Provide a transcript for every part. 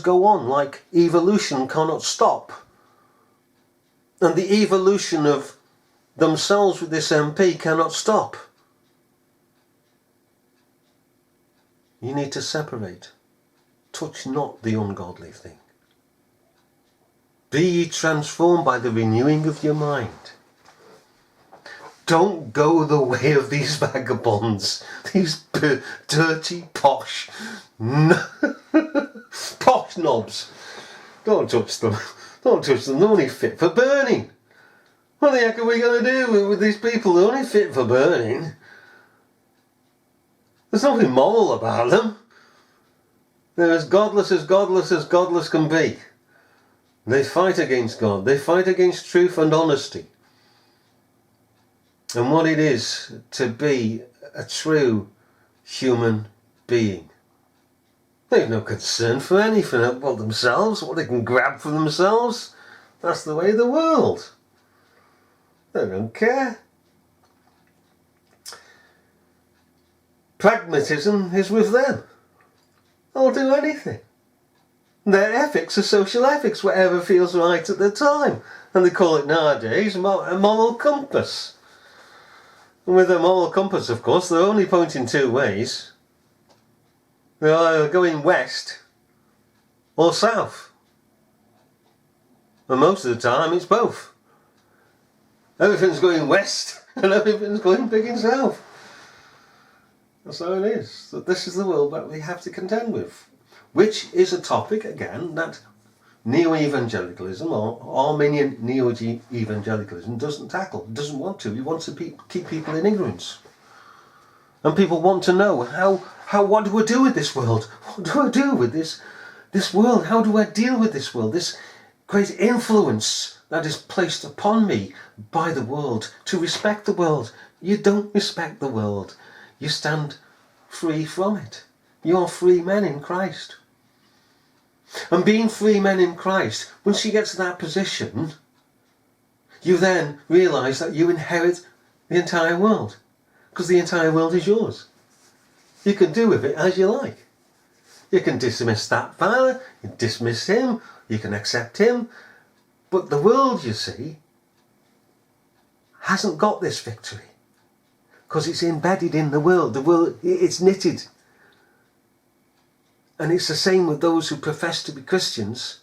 go on, like evolution cannot stop. And the evolution of themselves with this MP cannot stop. You need to separate. Touch not the ungodly thing. Be ye transformed by the renewing of your mind. Don't go the way of these vagabonds, these dirty, posh, posh knobs. Don't touch them. Don't touch them. They're only fit for burning. What the heck are we going to do with these people? They're only fit for burning. There's nothing moral about them. They're as godless can be. They fight against God. They fight against truth and honesty. And what it is to be a true human being. They have no concern for anything about themselves, what they can grab for themselves. That's the way of the world. They don't care. Pragmatism is with them. They'll do anything. Their ethics are social ethics, whatever feels right at the time. And they call it nowadays a moral compass. And with a moral compass, of course, they're only pointing two ways. They're either going west or south. And most of the time it's both. Everything's going west and everything's going big and south. That's how it is. So this is the world that we have to contend with. Which is a topic, again, that neo-evangelicalism or Arminian neo-evangelicalism doesn't tackle. It doesn't want to. It wants to keep people in ignorance. And people want to know, what do I do with this world? What do I do with this world? How do I deal with this world? This great influence that is placed upon me by the world, to respect the world. You don't respect the world. You stand free from it. You're free men in Christ. And being free men in Christ, once you get to that position, you then realise that you inherit the entire world. Because the entire world is yours. You can do with it as you like. You can dismiss that fella, you dismiss him, you can accept him. But the world, you see, hasn't got this victory. Because it's embedded in the world. The world, it's knitted. And it's the same with those who profess to be Christians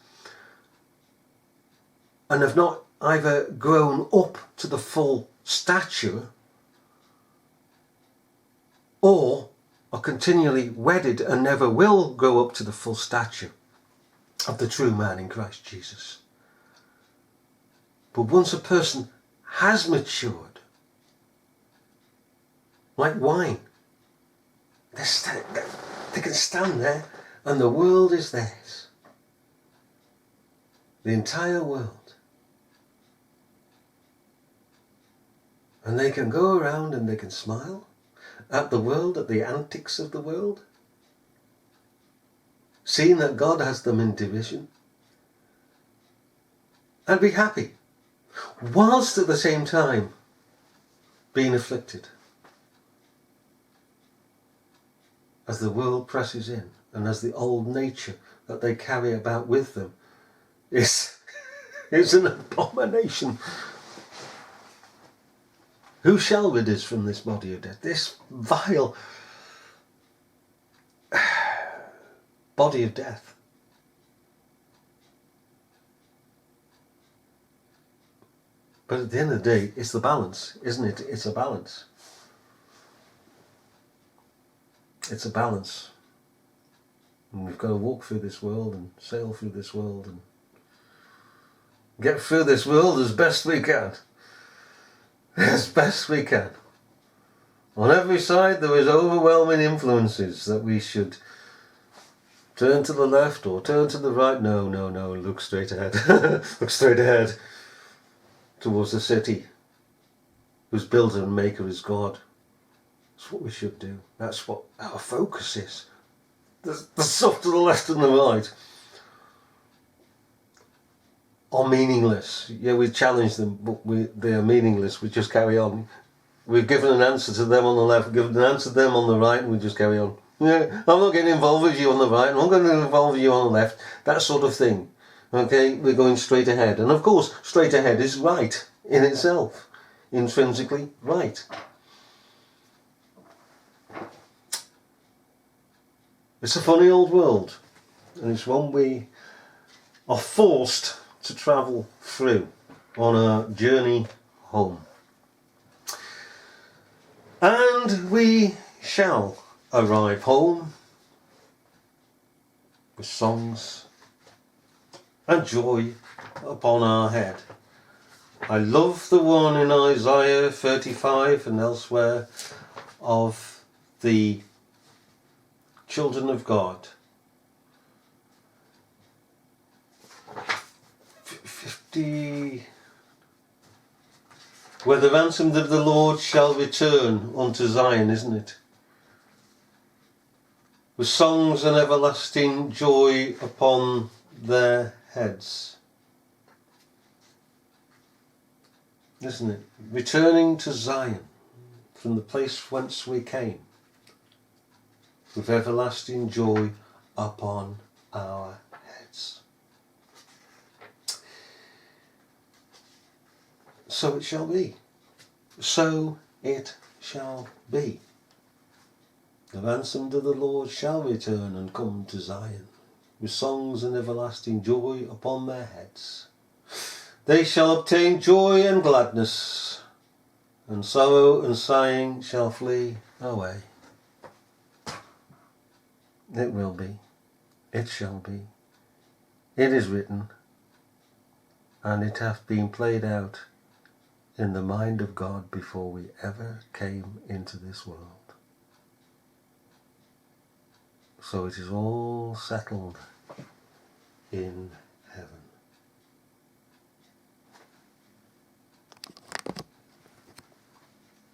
and have not either grown up to the full stature or are continually wedded and never will grow up to the full stature of the true man in Christ Jesus. But once a person has matured, like wine, they can stand there and the world is theirs. The entire world. And they can go around and they can smile at the world, at the antics of the world, seeing that God has them in derision, and be happy, whilst at the same time being afflicted as the world presses in, and as the old nature that they carry about with them is an abomination. Who shall rid us from this body of death? This vile body of death. But at the end of the day, it's the balance, isn't it? It's a balance. It's a balance. And we've got to walk through this world and sail through this world and get through this world as best we can. As best we can. On every side there is overwhelming influences that we should turn to the left or turn to the right. No, look straight ahead. Look straight ahead towards the city whose builder and maker is God. That's what we should do. That's what our focus is. The stuff to the left and the right are meaningless. Yeah, we challenge them, but they are meaningless. We just carry on. We've given an answer to them on the left, we've given an answer to them on the right, and we just carry on. Yeah, I'm not getting involved with you on the right, I'm not going to involve with you on the left, that sort of thing. Okay, we're going straight ahead. And of course, straight ahead is right in itself, intrinsically right. It's a funny old world, and it's one we are forced to travel through on our journey home. And we shall arrive home with songs and joy upon our head. I love the one in Isaiah 35 and elsewhere of the children of God. 50, where the ransomed of the Lord shall return unto Zion, isn't it? With songs and everlasting joy upon their heads. Isn't it? Returning to Zion from the place whence we came, with everlasting joy upon our heads. So it shall be. So it shall be. The ransomed of the Lord shall return and come to Zion, with songs and everlasting joy upon their heads. They shall obtain joy and gladness, and sorrow and sighing shall flee away. It will be. It shall be. It is written, and it hath been played out in the mind of God before we ever came into this world. So it is all settled in heaven.